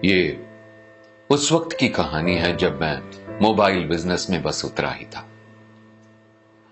ये उस वक्त की कहानी है जब मैं मोबाइल बिजनेस में बस उतरा ही था।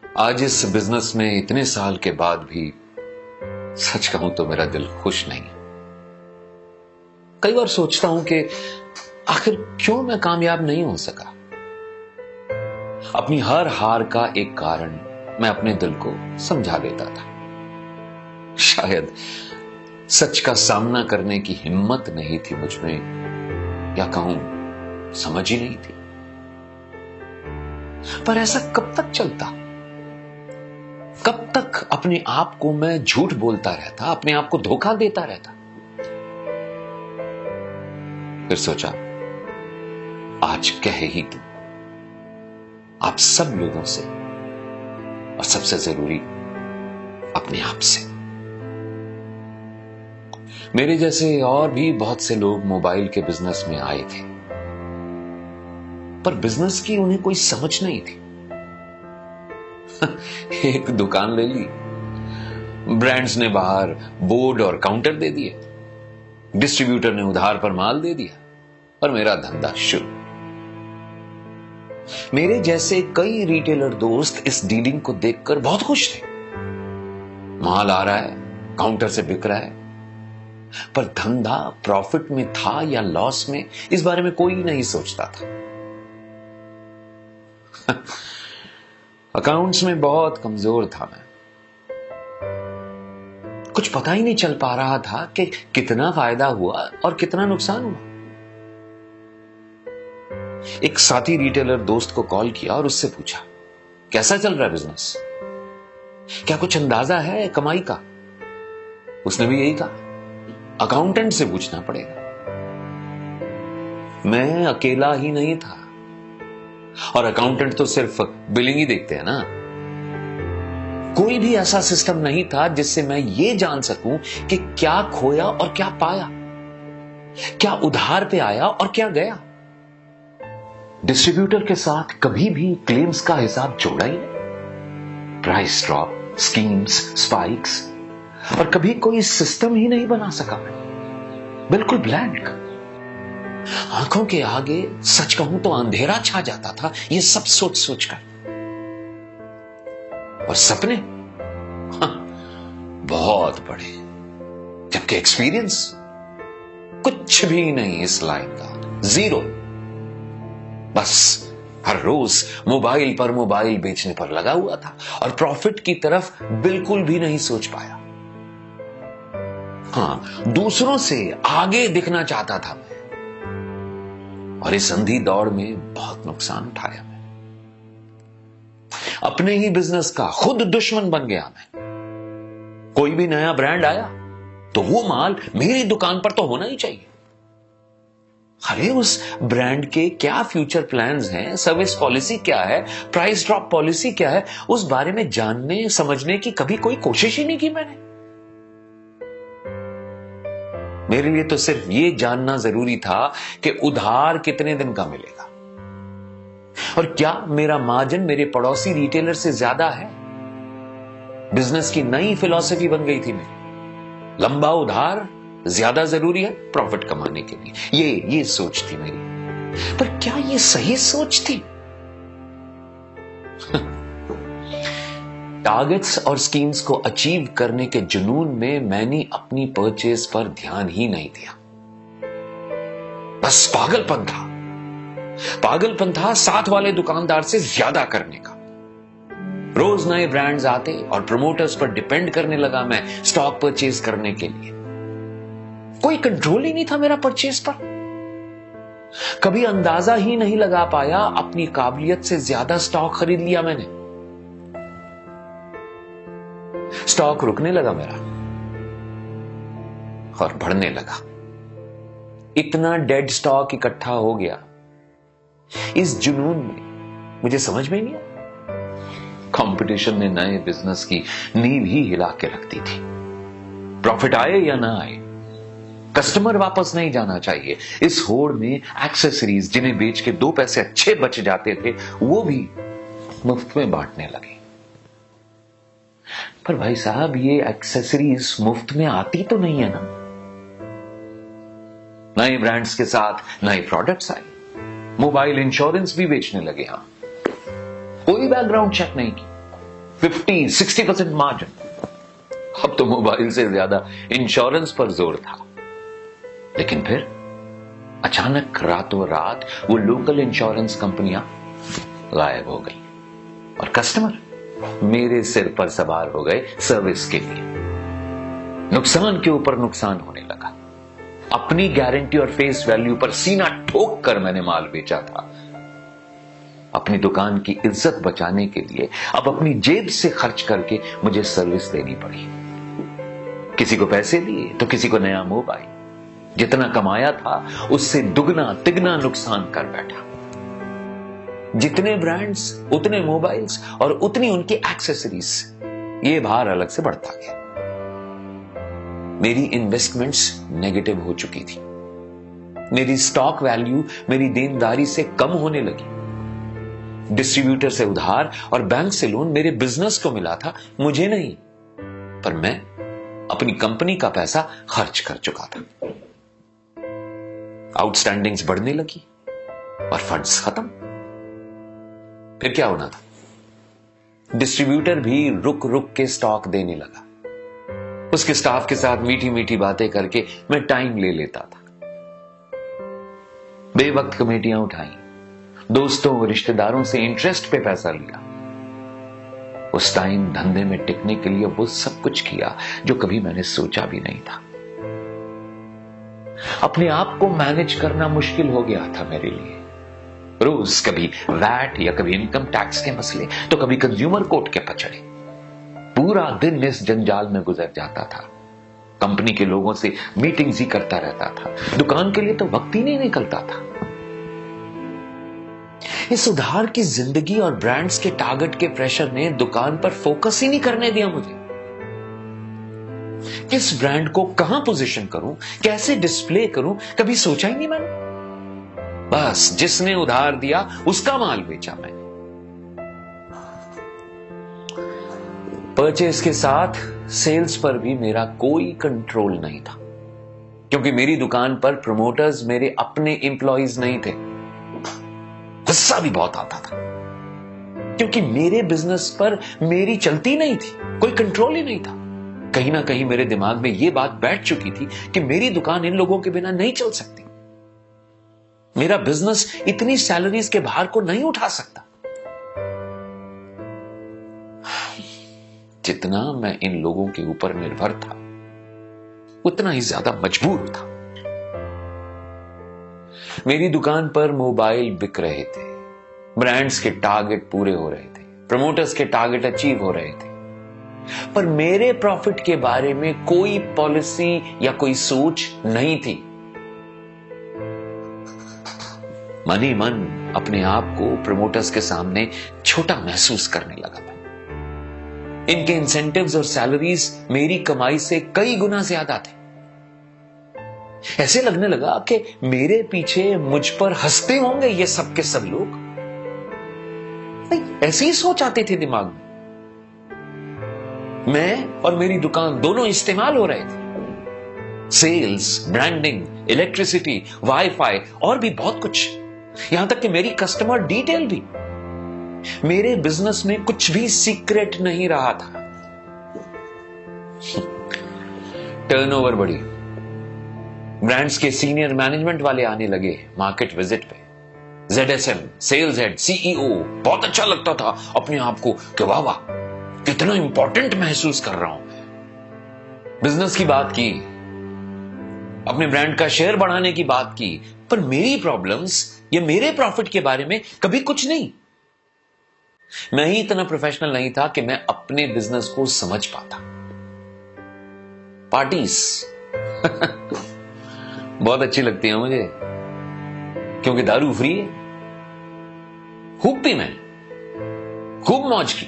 आज इस बिजनेस में इतने साल के बाद भी सच कहूं तो मेरा दिल खुश नहीं। कई बार सोचता हूं कि आखिर क्यों मैं कामयाब नहीं हो सका। अपनी हर हार का एक कारण मैं अपने दिल को समझा देता था। शायद सच का सामना करने की हिम्मत नहीं थी मुझ में, या कहूं समझ ही नहीं थी। पर ऐसा कब तक चलता? कब तक अपने आप को मैं झूठ बोलता रहता, अपने आप को धोखा देता रहता? फिर सोचा आज कह ही दूं आप सब लोगों से, और सबसे जरूरी अपने आप से। मेरे जैसे और भी बहुत से लोग मोबाइल के बिजनेस में आए थे, पर बिजनेस की उन्हें कोई समझ नहीं थी। एक दुकान ले ली, ब्रांड्स ने बाहर बोर्ड और काउंटर दे दिए, डिस्ट्रीब्यूटर ने उधार पर माल दे दिया और मेरा धंधा शुरू। मेरे जैसे कई रिटेलर दोस्त इस डीलिंग को देखकर बहुत खुश थे। माल आ रहा है, काउंटर से बिक रहा है, पर धंधा प्रॉफिट में था या लॉस में, इस बारे में कोई नहीं सोचता था। अकाउंट्स में बहुत कमजोर था मैं। कुछ पता ही नहीं चल पा रहा था कि कितना फायदा हुआ और कितना नुकसान हुआ। एक साथी रिटेलर दोस्त को कॉल किया और उससे पूछा, कैसा चल रहा है बिजनेस? क्या कुछ अंदाजा है कमाई का? उसने भी यही कहा, अकाउंटेंट से पूछना पड़ेगा। मैं अकेला ही नहीं था, और अकाउंटेंट तो सिर्फ बिलिंग ही देखते हैं ना। कोई भी ऐसा सिस्टम नहीं था जिससे मैं ये जान सकूं कि क्या खोया और क्या पाया, क्या उधार पे आया और क्या गया। डिस्ट्रीब्यूटर के साथ कभी भी क्लेम्स का हिसाब जोड़ा ही नहीं। प्राइस ड्रॉप, स्कीम्स, स्पाइक्स, और कभी कोई सिस्टम ही नहीं बना सका मैं। बिल्कुल ब्लैंक। आंखों के आगे सच कहूं तो अंधेरा छा जाता था, ये सब सोच सोच कर। और सपने बहुत बड़े, जबकि एक्सपीरियंस कुछ भी नहीं इस लाइन का, जीरो। बस हर रोज मोबाइल पर मोबाइल बेचने पर लगा हुआ था और प्रॉफिट की तरफ बिल्कुल भी नहीं सोच पाया। हां, दूसरों से आगे दिखना चाहता था मैं, और इस अंधी दौड़ में बहुत नुकसान उठाया मैं। अपने ही बिजनेस का खुद दुश्मन बन गया मैं। कोई भी नया ब्रांड आया तो वो माल मेरी दुकान पर तो होना ही चाहिए। अरे उस ब्रांड के क्या फ्यूचर प्लान्स हैं, सर्विस पॉलिसी क्या है, प्राइस ड्रॉप पॉलिसी क्या है, उस बारे में जानने समझने की कभी कोई कोशिश ही नहीं की मैंने। मेरे लिए तो सिर्फ ये जानना जरूरी था कि उधार कितने दिन का मिलेगा, और क्या मेरा मार्जिन मेरे पड़ोसी रिटेलर से ज्यादा है। बिजनेस की नई फिलॉसफी बन गई थी मेरी। लंबा उधार ज्यादा जरूरी है प्रॉफिट कमाने के लिए, ये सोच थी मेरी। पर क्या ये सही सोच थी? टारगेट्स और स्कीम्स को अचीव करने के जुनून में मैंने अपनी परचेज पर ध्यान ही नहीं दिया। बस पागलपन था साथ वाले दुकानदार से ज्यादा करने का। रोज नए ब्रांड्स आते और प्रमोटर्स पर डिपेंड करने लगा मैं स्टॉक परचेज करने के लिए। कोई कंट्रोल ही नहीं था मेरा परचेज पर। कभी अंदाजा ही नहीं लगा पाया, अपनी काबिलियत से ज्यादा स्टॉक खरीद लिया मैंने। स्टॉक रुकने लगा मेरा और बढ़ने लगा। इतना डेड स्टॉक इकट्ठा हो गया, इस जुनून में मुझे समझ में नहीं आया। कंपटीशन ने नए बिजनेस की नींव ही हिला के रख दी थी। प्रॉफिट आए या ना आए, कस्टमर वापस नहीं जाना चाहिए। इस होड़ में एक्सेसरीज जिन्हें बेच के 2 पैसे अच्छे बच जाते थे, वो भी मुफ्त में बांटने लगे। पर भाई साहब, ये एक्सेसरीज मुफ्त में आती तो नहीं है ना। नए ब्रांड्स के साथ नए प्रोडक्ट्स आए, मोबाइल इंश्योरेंस भी बेचने लगे। हम कोई बैकग्राउंड चेक नहीं की, 50-60% मार्जिन। अब तो मोबाइल से ज्यादा इंश्योरेंस पर जोर था। लेकिन फिर अचानक रातों रात वो लोकल इंश्योरेंस कंपनियां गायब हो गई और कस्टमर मेरे सिर पर सवार हो गए सर्विस के लिए। नुकसान के ऊपर नुकसान होने लगा। अपनी गारंटी और फेस वैल्यू पर सीना ठोक कर मैंने माल बेचा था। अपनी दुकान की इज्जत बचाने के लिए अब अपनी जेब से खर्च करके मुझे सर्विस देनी पड़ी। किसी को पैसे दिए तो किसी को नया मोबाइल। जितना कमाया था उससे दुगना तिगना नुकसान कर बैठा। जितने ब्रांड्स उतने मोबाइल्स और उतनी उनकी एक्सेसरीज, ये भार अलग से बढ़ता गया। मेरी इन्वेस्टमेंट्स नेगेटिव हो चुकी थी। मेरी स्टॉक वैल्यू मेरी देनदारी से कम होने लगी। डिस्ट्रीब्यूटर से उधार और बैंक से लोन मेरे बिजनेस को मिला था, मुझे नहीं। पर मैं अपनी कंपनी का पैसा खर्च कर चुका था। आउटस्टैंडिंग्स बढ़ने लगी और फंड्स खत्म। फिर क्या होना था? डिस्ट्रीब्यूटर भी रुक रुक के स्टॉक देने लगा। उसके स्टाफ के साथ मीठी मीठी बातें करके मैं टाइम ले लेता था। बेवक्त कमेटियां उठाई, दोस्तों और रिश्तेदारों से इंटरेस्ट पे पैसा लिया। उस टाइम धंधे में टिकने के लिए वो सब कुछ किया जो कभी मैंने सोचा भी नहीं था। अपने आप को मैनेज करना मुश्किल हो गया था मेरे लिए। रोज कभी वैट या कभी इनकम टैक्स के मसले तो कभी कंज्यूमर कोर्ट के पचड़े। पूरा दिन इस जंजाल में गुजर जाता था। कंपनी के लोगों से मीटिंग्स ही करता रहता था। दुकान के लिए तो वक्त ही नहीं निकलता था। इस उधार की जिंदगी और ब्रांड्स के टारगेट के प्रेशर ने दुकान पर फोकस ही नहीं करने दिया मुझे। किस ब्रांड को कहां पोजीशन करूं, कैसे डिस्प्ले करूं, कभी सोचा ही नहीं मैंने। बस जिसने उधार दिया उसका माल बेचा मैंने। परचेज के साथ सेल्स पर भी मेरा कोई कंट्रोल नहीं था, क्योंकि मेरी दुकान पर प्रमोटर्स मेरे अपने एम्प्लॉइज नहीं थे। गुस्सा भी बहुत आता था, क्योंकि मेरे बिजनेस पर मेरी चलती नहीं थी, कोई कंट्रोल ही नहीं था। कहीं ना कहीं मेरे दिमाग में यह बात बैठ चुकी थी कि मेरी दुकान इन लोगों के बिना नहीं चल सकती। मेरा बिजनेस इतनी सैलरीज के भार को नहीं उठा सकता। जितना मैं इन लोगों के ऊपर निर्भर था, उतना ही ज्यादा मजबूर था। मेरी दुकान पर मोबाइल बिक रहे थे, ब्रांड्स के टारगेट पूरे हो रहे थे, प्रमोटर्स के टारगेट अचीव हो रहे थे, पर मेरे प्रॉफिट के बारे में कोई पॉलिसी या कोई सोच नहीं थी। मन ही मन अपने आप को प्रमोटर्स के सामने छोटा महसूस करने लगा मैं। इनके इंसेंटिव्स और सैलरीज मेरी कमाई से कई गुना ज्यादा थे। ऐसे लगने लगा कि मेरे पीछे मुझ पर हंसते होंगे ये सब के सब लोग। ऐसे ही सोच आते थे दिमाग में। मैं और मेरी दुकान दोनों इस्तेमाल हो रहे थे। सेल्स, ब्रांडिंग, इलेक्ट्रिसिटी, वाईफाई और भी बहुत कुछ, यहां तक कि मेरी कस्टमर डिटेल भी। मेरे बिजनेस में कुछ भी सीक्रेट नहीं रहा था। टर्नओवर बढ़ी, ब्रांड्स के सीनियर मैनेजमेंट वाले आने लगे मार्केट विजिट पे। ZSM, सेल्स हेड, CEO, बहुत अच्छा लगता था अपने आप को कि वाह वाह कितना इंपॉर्टेंट महसूस कर रहा हूं। बिजनेस की बात की, अपने ब्रांड का शेयर बढ़ाने की बात की, पर मेरी प्रॉब्लम्स या मेरे प्रॉफिट के बारे में कभी कुछ नहीं। मैं ही इतना प्रोफेशनल नहीं था कि मैं अपने बिजनेस को समझ पाता। पार्टीज बहुत अच्छी लगती है मुझे, क्योंकि दारू फ्री है। खूब पी मैंने, खूब मौज की,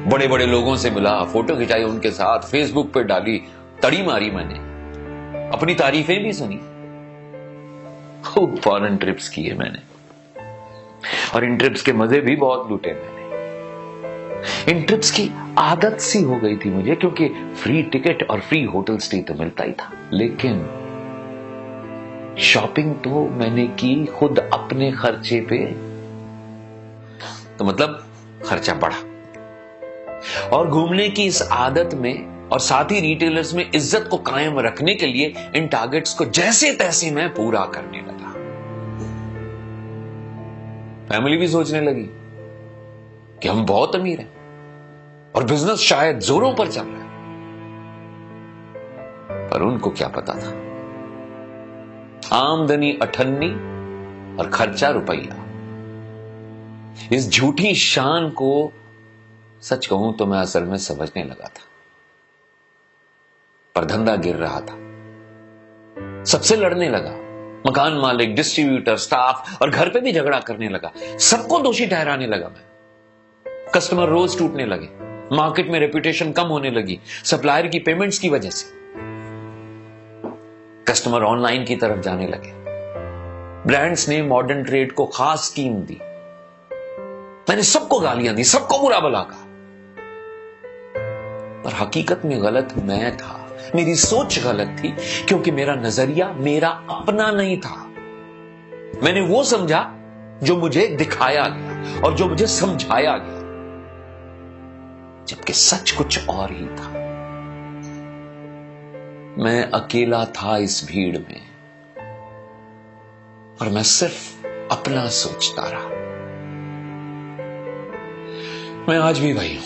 बड़े बड़े लोगों से मिला, फोटो खिंचाई उनके साथ, फेसबुक पे डाली, तड़ी मारी मैंने, अपनी तारीफें भी सुनी। खूब फॉरेन ट्रिप्स किए मैंने, और इन ट्रिप्स के मजे भी बहुत लूटे मैंने। इन ट्रिप्स की आदत सी हो गई थी मुझे, क्योंकि फ्री टिकट और फ्री होटल स्टे तो मिलता ही था। लेकिन शॉपिंग तो मैंने की खुद अपने खर्चे पे, तो मतलब खर्चा बढ़ा। और घूमने की इस आदत में और साथ ही रिटेलर्स में इज्जत को कायम रखने के लिए इन टारगेट्स को जैसे तैसे मैं पूरा करने लगा। फैमिली भी सोचने लगी कि हम बहुत अमीर हैं और बिजनेस शायद जोरों पर चल रहा है, पर उनको क्या पता था, आमदनी 98 और खर्चा रुपया। इस झूठी शान को सच कहूं तो मैं असल में समझने लगा था, पर धंधा गिर रहा था, सबसे लड़ने लगा, मकान मालिक, डिस्ट्रीब्यूटर, स्टाफ और घर पे भी झगड़ा करने लगा, सबको दोषी ठहराने लगा मैं। कस्टमर रोज टूटने लगे, मार्केट में रेपुटेशन कम होने लगी सप्लायर की पेमेंट्स की वजह से। कस्टमर ऑनलाइन की तरफ जाने लगे, ब्रांड्स ने मॉडर्न ट्रेड को खास स्कीम दी, मैंने सबको गालियां दी, सबको बुरा भला कहा, पर हकीकत में गलत मैं था, मेरी सोच गलत थी, क्योंकि मेरा नजरिया मेरा अपना नहीं था। मैंने वो समझा जो मुझे दिखाया गया और जो मुझे समझाया गया, जबकि सच कुछ और ही था। मैं अकेला था इस भीड़ में और मैं सिर्फ अपना सोचता रहा। मैं आज भी वही हूं,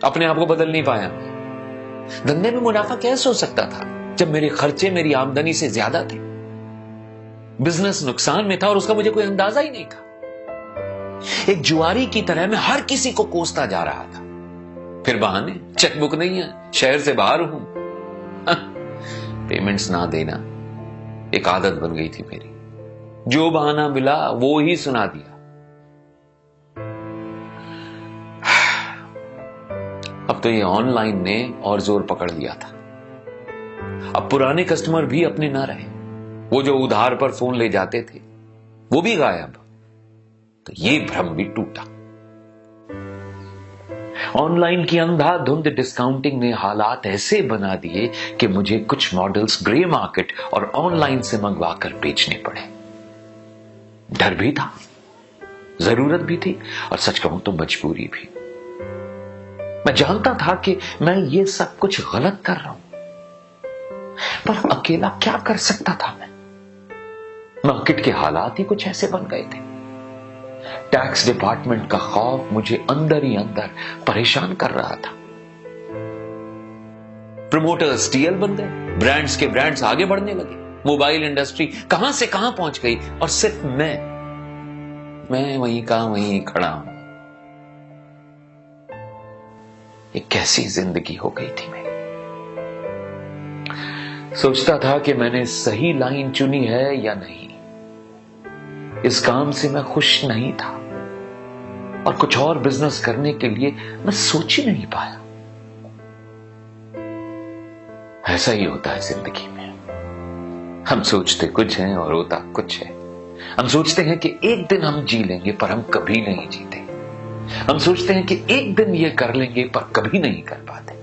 अपने आप को बदल नहीं पाया। धंधे में मुनाफा कैसे हो सकता था जब मेरे खर्चे मेरी आमदनी से ज्यादा थे? बिजनेस नुकसान में था और उसका मुझे कोई अंदाजा ही नहीं था। एक जुआरी की तरह मैं हर किसी को कोसता जा रहा था, फिर बहाने, चेकबुक नहीं है, शहर से बाहर हूं, पेमेंट्स ना देना एक आदत बन गई थी मेरी, जो बहाना मिला वो ही सुना दिया। अब तो ये ऑनलाइन ने और जोर पकड़ लिया था। अब पुराने कस्टमर भी अपने ना रहे, वो जो उधार पर फोन ले जाते थे वो भी गायब, तो ये भ्रम भी टूटा। ऑनलाइन की अंधाधुंध डिस्काउंटिंग ने हालात ऐसे बना दिए कि मुझे कुछ मॉडल्स ग्रे मार्केट और ऑनलाइन से मंगवाकर बेचने पड़े। डर भी था, जरूरत भी थी और सच कहूं तो मजबूरी भी। मैं जानता था कि मैं ये सब कुछ गलत कर रहा हूं, पर अकेला क्या कर सकता था मैं? मार्केट के हालात ही कुछ ऐसे बन गए थे। टैक्स डिपार्टमेंट का खौफ मुझे अंदर ही अंदर परेशान कर रहा था। प्रमोटर्स टीएल बन गए, ब्रांड्स के ब्रांड्स आगे बढ़ने लगे, मोबाइल इंडस्ट्री कहां से कहां पहुंच गई और सिर्फ मैं वहीं का वहीं खड़ा हूं। ये कैसी जिंदगी हो गई थी मेरी। सोचता था कि मैंने सही लाइन चुनी है या नहीं। इस काम से मैं खुश नहीं था और कुछ और बिजनेस करने के लिए मैं सोच ही नहीं पाया। ऐसा ही होता है जिंदगी में, हम सोचते कुछ हैं और होता कुछ है। हम सोचते हैं कि एक दिन हम जी लेंगे, पर हम कभी नहीं जीते। हम सोचते हैं कि एक दिन ये कर लेंगे, पर कभी नहीं कर पाते।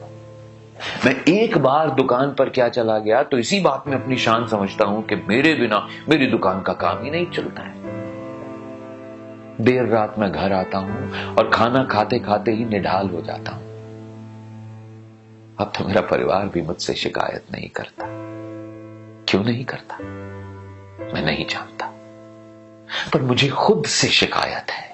मैं एक बार दुकान पर क्या चला गया तो इसी बात में अपनी शान समझता हूं कि मेरे बिना मेरी दुकान का काम ही नहीं चलता है। देर रात में घर आता हूं और खाना खाते खाते ही निढाल हो जाता हूं। अब तो मेरा परिवार भी मुझसे शिकायत नहीं करता। क्यों नहीं करता मैं नहीं जानता, पर मुझे खुद से शिकायत है।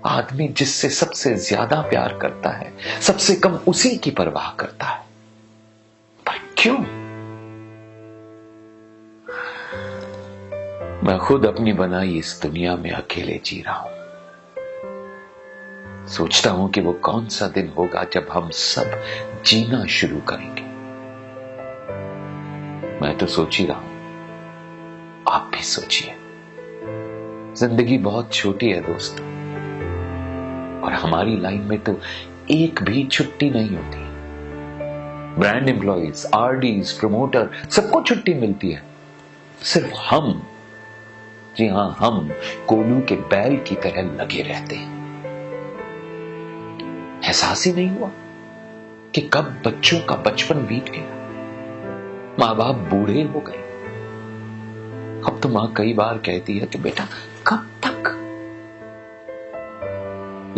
आदमी जिससे सबसे ज्यादा प्यार करता है, सबसे कम उसी की परवाह करता है, पर क्यों? मैं खुद अपनी बनाई इस दुनिया में अकेले जी रहा हूं। सोचता हूं कि वो कौन सा दिन होगा जब हम सब जीना शुरू करेंगे। मैं तो सोच ही रहा हूं, आप भी सोचिए। जिंदगी बहुत छोटी है दोस्तों, और हमारी लाइन में तो एक भी छुट्टी नहीं होती। ब्रांड एम्प्लॉइज, आरडीज, प्रमोटर, सबको छुट्टी मिलती है, सिर्फ हम, जी हां हम, कोलू के बैल की तरह लगे रहते हैं। एहसास ही नहीं हुआ कि कब बच्चों का बचपन बीत गया, मां बाप बूढ़े हो गए, अब तो मां कई बार कहती है कि बेटा कब